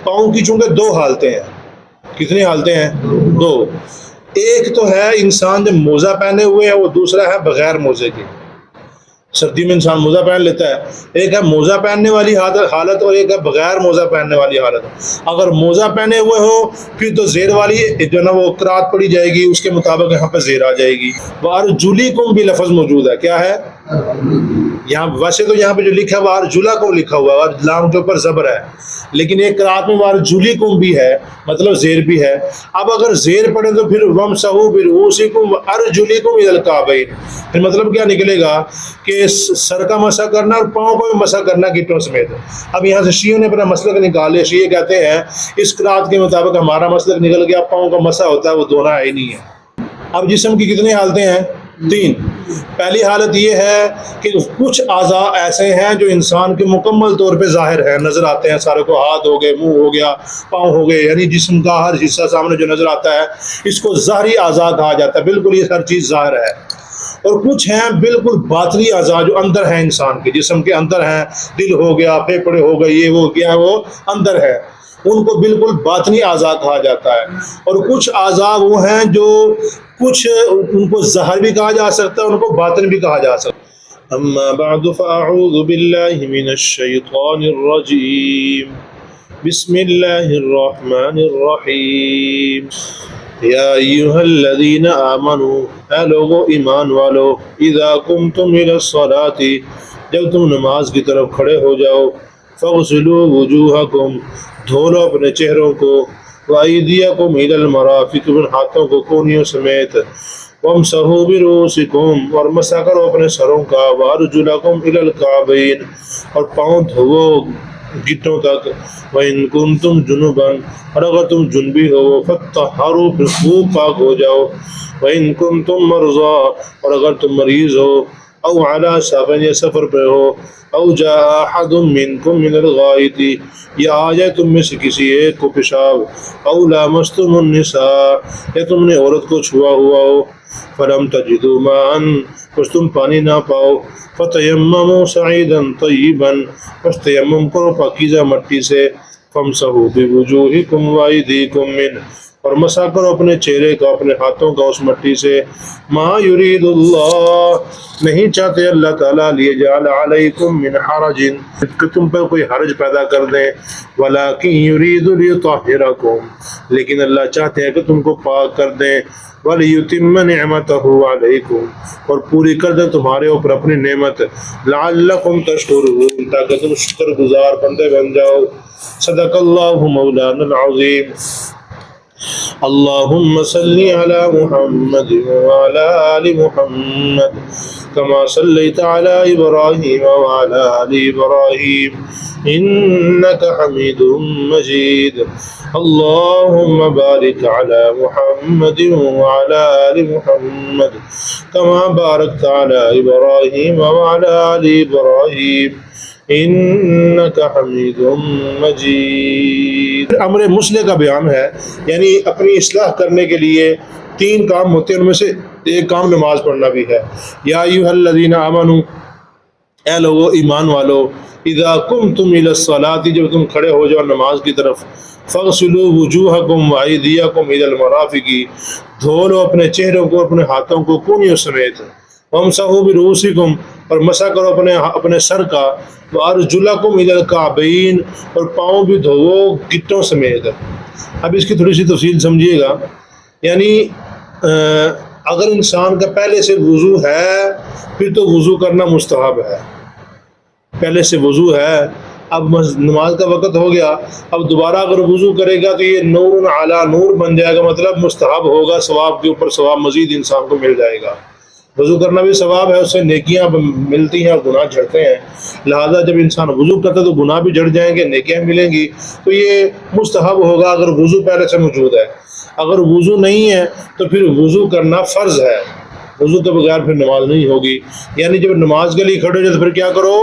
پاؤں کی چونکہ دو حالتیں ہیں. کتنی حالتیں ہیں؟ دو. ایک تو ہے انسان جب موزہ پہنے ہوئے ہے، وہ دوسرا ہے بغیر موزے کے. سردی میں انسان موزہ پہن لیتا ہے. ایک ہے موزہ پہننے والی حالت اور ایک ہے بغیر موزہ پہننے والی حالت. اگر موزہ پہنے ہوئے ہو پھر تو زیر والی جو نا وہ قرات پڑی جائے گی، اس کے مطابق یہاں پہ زیر آ جائے گی. وارجلکم بھی لفظ موجود ہے. کیا ہے یہاں؟ ویسے تو یہاں پہ جو لکھا ہے وارجلکم لکھا ہوا ہے اور لام کے اوپر زبر ہے، لیکن ایک قرات میں وارجلکم بھی ہے، مطلب زیر بھی ہے. اب اگر زیر پڑے تو پھر ومسحوا برؤوسکم وارجلکم الی الکعبین، پھر مطلب کیا نکلے گا کہ سر کا مسح کرنا اور پاؤں کو بھی مسح کرنا گھٹنوں سمیت. اب یہاں سے شیعوں نے اپنا مسلک نکالے. شیعہ کہتے ہیں اس قرات کے مطابق ہمارا مسلک نکل گیا، پاؤں کا مسح ہوتا ہے، وہ دھونا ہی نہیں ہے. اب جسم کی کتنی حالتیں ہیں؟ 3. پہلی حالت یہ ہے کہ کچھ اعضاء ایسے ہیں جو انسان کے مکمل طور پہ ظاہر ہیں، نظر آتے ہیں سارے کو. ہاتھ ہو گئے، منہ ہو گیا، پاؤں ہو گئے، یعنی جسم کا ہر حصہ سامنے جو نظر آتا ہے اس کو ظاہری اعضاء کہا جاتا ہے. بالکل یہ ہر چیز ظاہر ہے. اور کچھ ہیں بالکل باطنی اعضاء جو اندر ہیں، انسان کے جسم کے اندر ہیں. دل ہو گیا، پھیپھڑے ہو گئے، یہ وہ کیا ہے، وہ اندر ہے. ان کو بالکل باطنی اعضاء کہا جاتا ہے. اور کچھ اعضاء وہ ہیں جو کچھ ان کو ظاہر بھی کہا جا سکتا ہے، ان کو باطن بھی کہا جا سکتا ہے. اما بعد فاعوذ باللہ من الشیطان الرجیم. بسم اللہ الرحمن الرحیم. یا ایہا الذین آمنوا، اے لوگو ایمان والو، اذا قمتم الی الصلاۃ، جب تم نماز کی طرف کھڑے ہو جاؤ، فاغسلوا وجوہکم، دھو لو اپنے چہروں کو، وایدیکم الی المرافق، ان ہاتھوں کو کونیوں سمیت، وامسحوا برؤوسکم، اور مسح کرو اپنے سروں کا، وارجلکم الی الکعبین، اور پاؤں دھوو گھٹنوں تک. وَإِن كُنتُمْ جُنُبًا، اور اگر تم جنبی ہو، فَطَّهَّرُوا، پھر خوب پاک ہو جاؤ. وَإِن كُنتُمْ مَرْضَىٰ، اور اگر تم مریض ہو، او عَلَىٰ سَفَرٍ، یا سفر پہ ہو، او جَاءَ أَحَدٌ مِّنكُم مِّنَ الْغَائِطِ، یا آ جائے تم میں سے کسی ایک کو پیشاب، او لامستم النساء، یا تم نے عورت کو چھوا ہوا ہو، فلم تجدوا ماءً، پس تم پانی نہ پاؤ، فتیمموا صعیدا طیبا، پس تیمم کرو پاکیزہ مٹی سے، فامسحوا بوجوہکم وایدیکم منہ، اور مسح کرو اپنے چہرے کا، اپنے ہاتھوں کا اس مٹی سے. ما یرید اللہ، نہیں چاہتے اللہ تعالیٰ، لیجعل علیکم من حرج، کہ تم پر کوئی حرج پیدا کر دیں، ولکن یرید لیطہرکم، لیکن اللہ چاہتے ہیں کہ تم کو پاک کر دیں، وَلِيُتِمَّ نِعْمَتَهُ عَلَيْكُمْ، اور پوری کر دیں تمہارے اوپر اپنی نعمت، لَعَلَّكُمْ تَشْكُرُونَ، تاکہ تم شکر گزار بندے بن جاؤ. صدق اللہ مولانا العظیم. اللہم صلی علی محمد وعلی آل محمد کما صلیت علی ابراہیم وعلی آل ابراہیم انک حمید مجید. اللہم بارک علی محمد وعلی آل محمد کما بارکت علی ابراہیم وعلی آل ابراہیم انک حمید مجید. امر مسلح کا بیان ہے، یعنی اپنی اصلاح کرنے کے لیے 3 کام ہوتے ہیں، ان میں سے ایک کام نماز پڑھنا بھی ہے. یا ایھا الذین آمنوا، اے لوگو ایمان والو، اذا قمتم الی الصلاۃ، جب تم کھڑے ہو جاؤ نماز کی طرف، فاغسلوا وجوہکم وایدیکم الی المرافق، دھو لو اپنے چہروں کو، اپنے ہاتھوں کو کونیوں سمیت، وامسحوا برؤوسکم، اور مسح کرو اپنے سر کا، وارجلکم الی الکعبین، اور پاؤں بھی دھوو گھٹنوں سمیت. اب اس کی تھوڑی سی تفصیل سمجھیے گا. یعنی اگر انسان کا پہلے سے وضو ہے پھر تو وضو کرنا مستحب ہے. پہلے سے وضو ہے، اب نماز کا وقت ہو گیا، اب دوبارہ اگر وضو کرے گا تو یہ نور علی نور بن جائے گا، مطلب مستحب ہوگا، ثواب کے اوپر ثواب مزید انسان کو مل جائے گا. وضو کرنا بھی ثواب ہے، اس سے نیکیاں ملتی ہیں اور گناہ جھڑتے ہیں. لہذا جب انسان وضو کرتا ہے تو گناہ بھی جھڑ جائیں گے، نیکیاں ملیں گی، تو یہ مستحب ہوگا اگر وضو پہلے سے موجود ہے. اگر وضو نہیں ہے تو پھر وضو کرنا فرض ہے، وضو کے بغیر پھر نماز نہیں ہوگی. یعنی جب نماز کے لیے کھڑے ہو جائے تو پھر کیا کرو،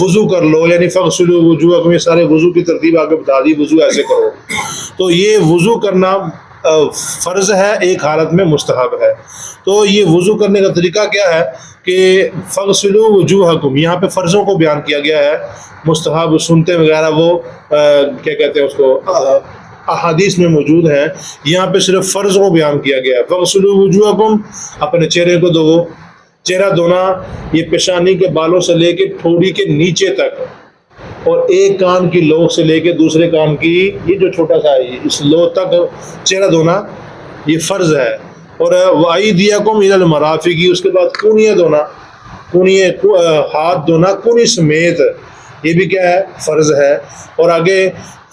وضو کر لو. یعنی فاغسلوا وجوہکم، یہ سارے وضو کی ترتیب آگے بتا دی، وضو ایسے کرو. تو یہ وضو کرنا فرض ہے، ایک حالت میں مستحب ہے۔ تو یہ وضو کرنے کا طریقہ کیا ہے کہ فغسلوا وجوہکم، یہاں پہ فرضوں کو بیان کیا گیا ہے، مستحب سنتے وغیرہ وہ کیا کہتے ہیں اس کو احادیث میں موجود ہیں، یہاں پہ صرف فرض کو بیان کیا گیا ہے۔ فغسلوا وجوہکم، اپنے چہرے کو دھو۔ چہرہ دھونا یہ پیشانی کے بالوں سے لے کے ٹھوڑی کے نیچے تک، اور ایک کان کی لو سے لے کے دوسرے کان کی یہ جو چھوٹا سا ہے اس لو تک چہرہ دھونا یہ فرض ہے۔ اور وَأَيْدِيَكُمْ إِلَى الْمَرَافِقِ، اس کے بعد کونیاں دھونا، ہاتھ دھونا کونی سمیت، یہ بھی کیا ہے فرض ہے۔ اور آگے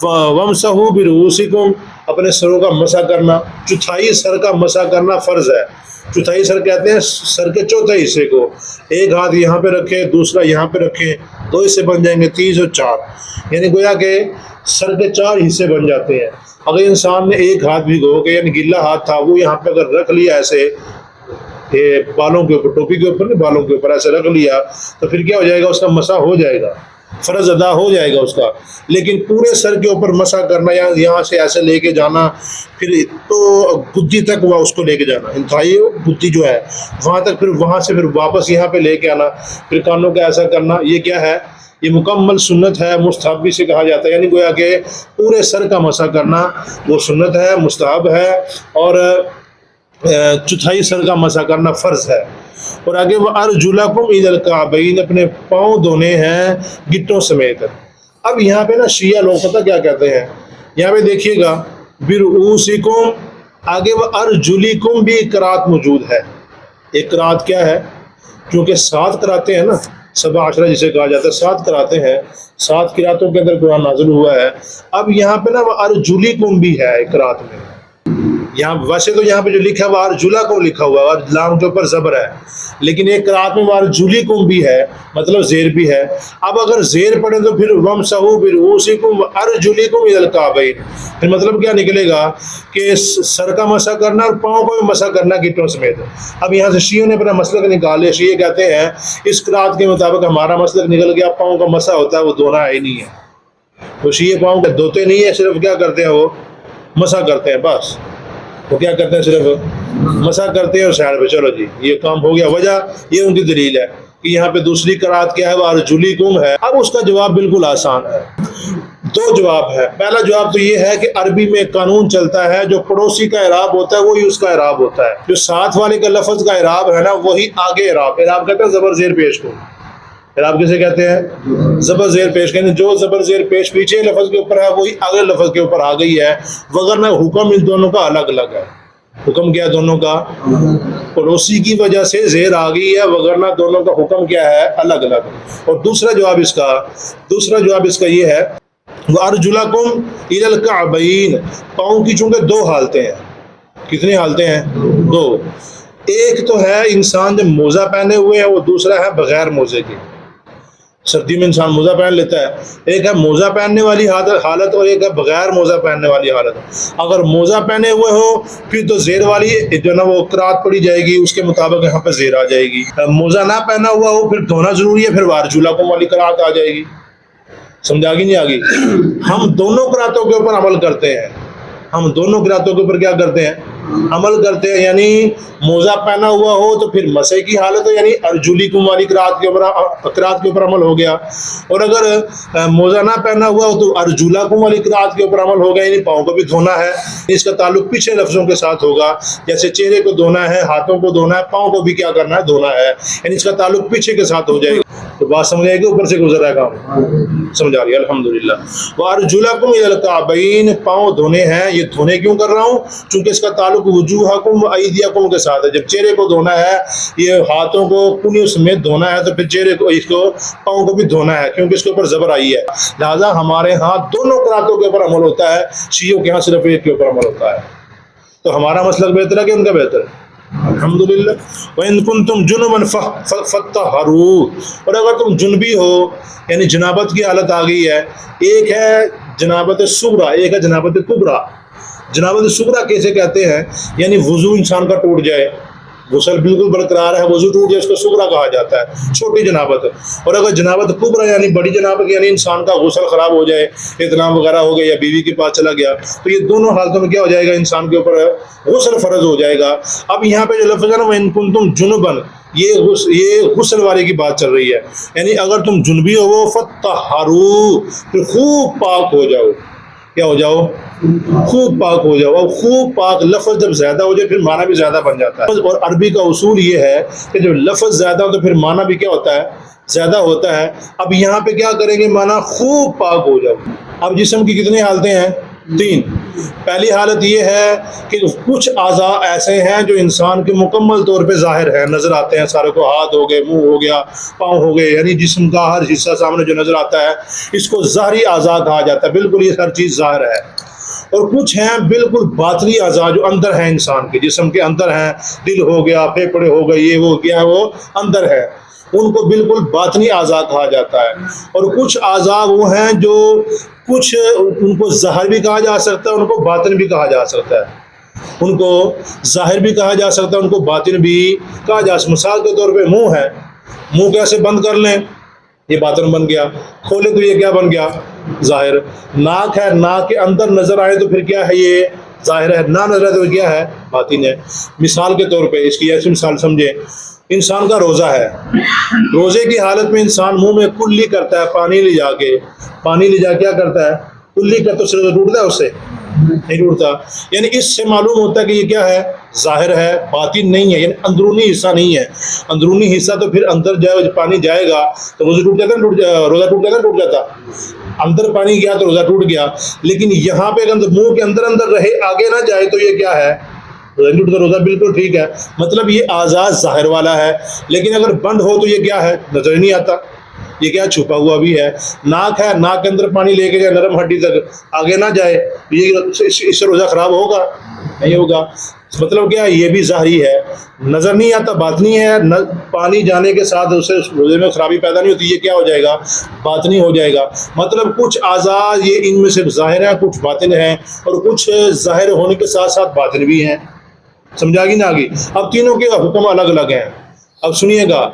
وَامْسَحُوا بِرُؤُوسِكُمْ، اپنے سروں کا مسح کرنا، چوتھائی سر کا مسح کرنا فرض ہے۔ چوتھائی سر کہتے ہیں سر کے چوتھے حصے کو، ایک ہاتھ یہاں پہ رکھے دوسرا یہاں پہ رکھے، دو حصے بن جائیں گے 30 اور 4، یعنی گویا کہ سر کے 4 حصے بن جاتے ہیں۔ اگر انسان نے ایک ہاتھ بھی گو کہ یعنی گلا ہاتھ تھا وہ یہاں پہ اگر رکھ لیا ایسے بالوں کے اوپر، ٹوپی کے اوپر نہیں بالوں کے اوپر ایسے رکھ لیا تو پھر کیا ہو جائے گا، اس کا مسح ہو جائے گا، فرض ادا ہو جائے گا اس کا۔ لیکن پورے سر کے اوپر مسح کرنا یا یہاں سے ایسے لے کے جانا، پھر تو گدی تک وہ اس کو لے کے جانا، انتہائی گدی جو ہے وہاں تک، پھر وہاں سے پھر واپس یہاں پہ لے کے آنا، پھر کانوں کا ایسا کرنا، یہ کیا ہے، یہ مکمل سنت ہے، مستحب بھی سے کہا جاتا ہے، یعنی گویا کہ پورے سر کا مسح کرنا وہ سنت ہے، مستحب ہے، اور چوتھائی سر کا مسح کرنا فرض ہے۔ اور آگے وہ ارجلکم الی الکعبین، اپنے پاؤں دھونے ہیں گٹوں سمیت۔ اب یہاں پہ نا شیعہ لوگ پتہ کیا کہتے ہیں، یہاں پہ دیکھیے گا برؤوسکم، آگے وہ ارجلکم بھی ایک قرات موجود ہے۔ ایک قرات کیا ہے، کیونکہ 7 قراتیں ہیں نا، 7 جسے کہا جاتا ہے، 7 قراتیں ہیں، 7 قراتوں کے اندر قرآن نازل ہوا ہے۔ اب یہاں پہ نا وہ ارجلکم بھی ہے ایک قرات میں، یہاں ویسے تو یہاں پہ جو لکھا ہے وہ ارجلکم لکھا ہوا ہے اور لام کے اوپر زبر ہے، لیکن ایک قرات میں وہ ارجلکم بھی ہے، مطلب زیر بھی ہے۔ اب اگر زیر پڑھیں تو پھر وامسحوا برؤوسکم وارجلکم الی الکعبین، پھر مطلب کیا نکلے گا کہ سر کا مسح کرنا اور پاؤں کو بھی مسح کرنا گٹوں سمیت۔ اب یہاں سے شیعوں نے اپنا مسلک نکالے، شیعہ کہتے ہیں اس قرات کے مطابق ہمارا مسلک نکل گیا، پاؤں کا مسح ہوتا ہے وہ دھونا ہی نہیں ہے، وہ شیعہ پاؤں کو دھوتے نہیں ہے، صرف کیا کرتے ہیں وہ مسح کرتے ہیں، بس وہ کیا کرتے ہیں صرف مسح کرتے ہیں اور سائڈ پہ چلو جی یہ کام ہو گیا۔ وجہ یہ ان کی دلیل ہے کہ یہاں پہ دوسری قرات کیا ہے، وہ ارجلکم ہے۔ اب اس کا جواب بالکل آسان ہے، 2 جواب ہے۔ پہلا جواب تو یہ ہے کہ عربی میں ایک قانون چلتا ہے، جو پڑوسی کا اعراب ہوتا ہے وہی اس کا اعراب ہوتا ہے، جو ساتھ والے کا لفظ کا اعراب ہے نا وہی آگے اعراب کہتے ہیں زبر زیر پیش کو، اعراب کسے کہتے ہیں، زبر زیر پیش، کہتے ہیں جو زبر زیر پیش پیچھے لفظ کے اوپر ہے وہی اگلے لفظ کے اوپر آ گئی ہے، وگرنہ حکم ان دونوں کا الگ الگ ہے۔ حکم کیا دونوں کا، پڑوسی کی وجہ سے زیر آ گئی ہے، وگرنہ دونوں کا حکم کیا ہے الگ الگ۔ اور دوسرا جواب اس کا یہ ہے وَأَرْجُلَكُمْ إِلَى الْكَعْبَيْنِ، پاؤں کی چونکہ 2 حالتیں ہیں، کتنی حالتیں ہیں، 2۔ ایک تو ہے انسان جب موزہ پہنے ہوئے ہے، وہ دوسرا ہے بغیر موزے کے، سردی میں انسان موزہ پہن لیتا ہے، ایک ہے موزہ پہننے والی حالت اور ایک ہے بغیر موزہ پہننے والی حالت۔ اگر موزہ پہنے ہوئے ہو پھر تو زیر والی جو نا وہ قرات پڑی جائے گی، اس کے مطابق یہاں پہ زیر آ جائے گی۔ موزہ نہ پہنا ہوا ہو پھر دھونا ضروری ہے، پھر وارجلکم والی قرات آ جائے گی۔ سمجھا گی نہیں آگی؟ ہم دونوں قراتوں کے اوپر عمل کرتے ہیں، ہم دونوں قراتوں کے اوپر کیا کرتے ہیں، عمل کرتے ہیں، یعنی موزہ پہنا ہوا ہو تو پھر مسح کی حالت ہو، یعنی ارجلکم والی قرات کے اوپر عمل ہو گیا، اور اگر موزہ نہ پہنا ہوا ہو تو ارجلکم والی قرات کے اوپر عمل ہو گیا، یعنی پاؤں کو بھی دھونا ہے۔ اس کا تعلق پیچھے لفظوں کے ساتھ ہوگا، جیسے چہرے کو دھونا ہے، ہاتھوں کو دھونا ہے، پاؤں کو بھی کیا کرنا ہے، دھونا ہے، یعنی اس کا تعلق پیچھے کے ساتھ ہو جائے گا۔ تو بات سمجھ آئے گی، اوپر سے گزر رہا ہے کام، سمجھ آ رہی ہے الحمدللہ۔ وارجلکم الی الکعبین، پاؤں دھونے ہیں، یہ دھونے کیوں کر رہا ہوں، چونکہ اس کا تعلق وجوہکم و ایدیکم کے ساتھ ہے۔ جب چہرے کو دھونا ہے، یہ ہاتھوں کو کنیوں سمیت دھونا ہے، تو پھر چہرے کو، اس کو پاؤں کو بھی دھونا ہے، کیونکہ اس کے اوپر زبر آئی ہے۔ لہٰذا ہمارے ہاں دونوں قراتوں کے اوپر عمل ہوتا ہے، شیعوں کے ہاں صرف ایک کے اوپر عمل ہوتا ہے۔ تو ہمارا مسلک بہتر ہے کہ ان کا بہتر ہے؟ الحمدللہ۔ وَإِن كُنتُمْ جُنُبًا فَاطَّهَّرُوا، اور اگر تم جنبی ہو یعنی جنابت کی حالت آ گئی ہے، ایک ہے جنابت صغریٰ، ایک ہے جنابت کبریٰ۔ جنابت صغریٰ کیسے کہتے ہیں، یعنی وضو انسان کا ٹوٹ جائے، غسل بالکل برقرار ہے, وضو ٹوٹ جائے اس کو سغرا کہا جاتا ہے, چھوٹی جنابت. اور اگر جنابت کبرا یعنی بڑی جنابت یعنی انسان کا غسل خراب ہو جائے, احتلام وغیرہ ہو گیا یا بیوی کے پاس چلا گیا, تو یہ دونوں حالتوں میں کیا ہو جائے گا, انسان کے اوپر غسل فرض ہو جائے گا. اب یہاں پہ جو لفظ ہے نا وَإِن كُنتُمْ جُنُبًا, یہ غسل والے کی بات چل رہی ہے, یعنی اگر تم جنبی ہو فَطَّهَّرُوا, پھر خوب پاک ہو جاؤ. کیا ہو جاؤ, خوب پاک ہو جاؤ. اب خوب پاک لفظ جب زیادہ ہو جائے پھر معنی بھی زیادہ بن جاتا ہے. اور عربی کا اصول یہ ہے کہ جب لفظ زیادہ ہو تو پھر معنی بھی کیا ہوتا ہے, زیادہ ہوتا ہے. اب یہاں پہ کیا کریں گے, معنی خوب پاک ہو جاؤ. اب جسم کی کتنی حالتیں ہیں, 3. پہلی حالت یہ ہے کہ کچھ اعضاء ایسے ہیں جو انسان کے مکمل طور پہ ظاہر ہیں, نظر آتے ہیں سارے کو, ہاتھ ہو گئے, منہ ہو گیا, پاؤں ہو گئے, یعنی جسم کا ہر حصہ سامنے جو نظر آتا ہے اس کو ظاہری اعضاء کہا جاتا ہے, بالکل یہ ہر چیز ظاہر ہے. اور کچھ ہیں بالکل باطنی اعضاء جو اندر ہیں, انسان کے جسم کے اندر ہیں, دل ہو گیا, پھیپھڑے ہو گئے, یہ ہو گیا, وہ اندر ہے, ان کو بالکل باطنی اعضاء کہا جاتا ہے. اور کچھ اعضاء وہ ہیں جو کچھ ان کو ظاہر بھی کہا جا سکتا ہے, ان کو باطن بھی کہا جا سکتا ہے. ان کو ظاہر بھی کہا جا سکتا ہے, ان کو باطن بھی کہا جا سکتا ہے. مثال کے طور پہ منہ ہے, منہ کیسے بند کر لیں, یہ باطن بن گیا, کھولے تو یہ کیا بن گیا, ظاہر. ناک ہے, ناک کے اندر نظر آئے تو پھر کیا ہے, یہ ظاہر ہے. نہ نظر آئے تو کیا ہے, باطن ہے. مثال کے طور پہ اس کی ایسی مثال سمجھیں, انسان کا روزہ ہے, روزے کی حالت میں انسان منہ میں کلی کرتا ہے, پانی لے جا کے, پانی لے جا کیا کرتا ہے, کلی کرتا ہے, تو ٹوٹتا ہے اس سے, نہیں ٹوٹتا. یعنی اس سے معلوم ہوتا ہے کہ یہ کیا ہے, ظاہر ہے, باطن نہیں ہے, یعنی اندرونی حصہ نہیں ہے. اندرونی حصہ تو پھر اندر جائے, پانی جائے گا تو روزہ ٹوٹ جاتا ہے, روزہ ٹوٹ جاتا, ٹوٹ جاتا. اندر پانی گیا تو روزہ ٹوٹ گیا. لیکن یہاں پہ اگر منہ کے اندر اندر رہے, آگے نہ جائے تو یہ کیا ہے, روزہ بالکل ٹھیک ہے. مطلب یہ اعضاء ظاہر والا ہے. لیکن اگر بند ہو تو یہ کیا ہے, نظر نہیں آتا, یہ کیا چھپا ہوا بھی ہے. ناک ہے, ناک کے اندر پانی لے کے جائے نرم ہڈی تک, آگے نہ جائے, یہ اس سے روزہ خراب ہوگا, نہیں ہوگا. مطلب کیا, یہ بھی ظاہری ہے, نظر نہیں آتا, باطنی ہے. پانی جانے کے ساتھ اسے روزے میں خرابی پیدا نہیں ہوتی, یہ کیا ہو جائے گا, باطنی ہو جائے گا. مطلب کچھ اعضاء یہ ان میں سے ظاہر ہیں, کچھ باطن ہیں, اور کچھ ظاہر ہونے کے ساتھ ساتھ باطن بھی ہیں. سمجھا گی نہ آگی. اب تینوں کے حکم الگ الگ ہیں. اب سنیے گا,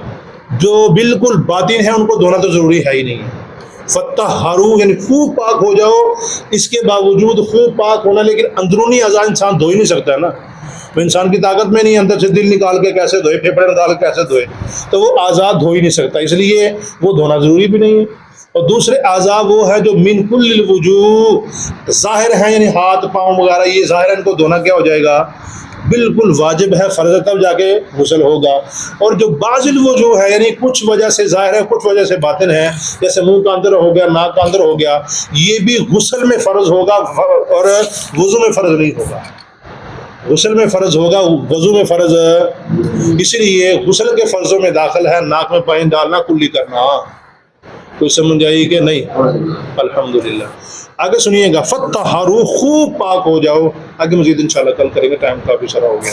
جو بالکل باطن ہے ان کو دھونا تو ضروری ہے ہی نہیں. فَطَّهَّرُوا یعنی خوب پاک ہو جاؤ. اس کے باوجود خوب پاک ہونا, لیکن اندرونی اعضاء انسان دھو ہی نہیں سکتا ہے نا, تو انسان کی طاقت میں نہیں, اندر سے دل نکال کے کیسے دھوئے, پھیپھڑے نکال کے کیسے دھوئے, تو وہ اعضاء دھو ہی نہیں سکتا, اس لیے وہ دھونا ضروری بھی نہیں ہے. اور دوسرے اعضاء وہ ہے جو من کل الوجوہ ظاہر ہیں, یعنی ہاتھ پاؤں وغیرہ یہ ظاہر ہے, ان کو دھونا کیا ہو جائے گا, بالکل واجب ہے, فرض ہے, تب جا کے غسل ہوگا. اور جو بعض الوجوہ ہے, یعنی کچھ وجہ سے ظاہر ہے, کچھ وجہ سے باطن ہے, جیسے منہ کا اندر ہو گیا, ناک کا اندر ہو گیا, یہ بھی غسل میں فرض ہوگا اور وضو میں فرض نہیں ہوگا. غسل میں فرض ہوگا, وضو میں فرض. اسی لیے غسل کے فرضوں میں داخل ہے ناک میں پانی ڈالنا, کلی کرنا. کوئی سمجھ آئی کہ نہیں؟ الحمدللہ. آگے سنیے گا, فَطَّهَّرُوا خوب پاک ہو جاؤ. آگے مزید انشاءاللہ کل کریں گے, ٹائم کافی سارا ہو گیا.